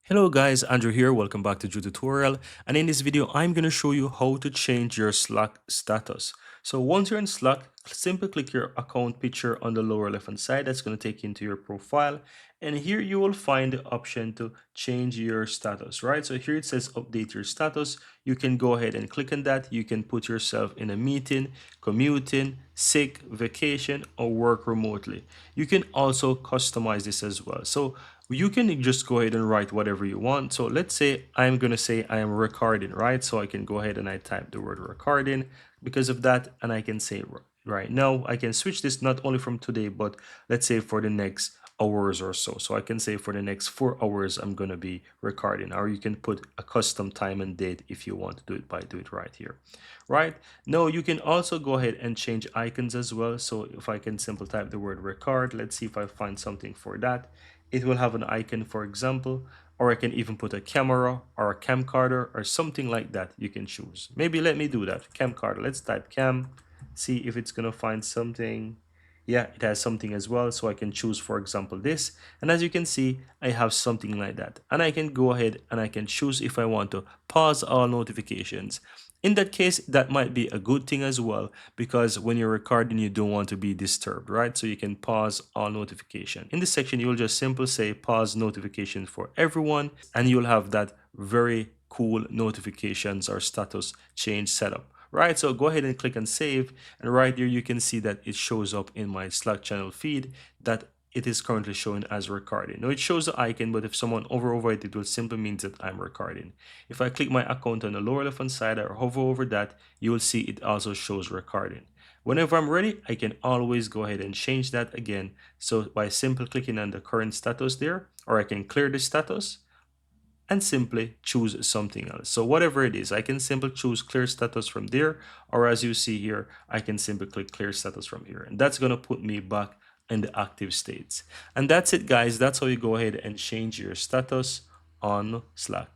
Hello guys, Andrew here. Welcome back to Drew Tutorial. And in this video, I'm going to show you how to change your Slack status. So once you're in Slack, simply click your account picture on the lower left hand side. That's going to take you into your profile. And here you will find the option to change your status, right? So here it says update your status. You can go ahead and click on that. You can put yourself in a meeting, commuting, sick, vacation, or work remotely. You can also customize this as well. So you can just go ahead and write whatever you want. So let's say I'm going to say I am recording, right? So I can go ahead and I type the word recording because of that. And I can say right now, I can switch this not only from today, but let's say for the next hours or so. So I can say for the next 4 hours, I'm going to be recording, or you can put a custom time and date if you want to do it right here, right? Now you can also go ahead and change icons as well. So if I can simply type the word record, let's see if I find something for that. It will have an icon, for example, or I can even put a camera or a camcorder or something like that you can choose. Maybe let me do that. Camcorder. Let's type cam, see if it's going to find something. Yeah, it has something as well. So I can choose, for example, this. And as you can see, I have something like that. And I can go ahead and I can choose if I want to pause all notifications. In that case, that might be a good thing as well, because when you're recording, you don't want to be disturbed, right? So you can pause all notification. In this section, you'll just simply say pause notifications for everyone, and you'll have that very cool notifications or status change setup. Right, so go ahead and click on save, and right here you can see that it shows up in my Slack channel feed that it is currently showing as recording. Now it shows the icon, but if someone over it, it will simply mean that I'm recording. If I click my account on the lower left hand side or hover over that, you will see it also shows recording. Whenever I'm ready, I can always go ahead and change that again. So by simply clicking on the current status there, or I can clear the status and simply choose something else. So whatever it is, I can simply choose clear status from there, or as you see here, I can simply click clear status from here. And that's going to put me back in the active states. And that's it, guys. That's how you go ahead and change your status on Slack.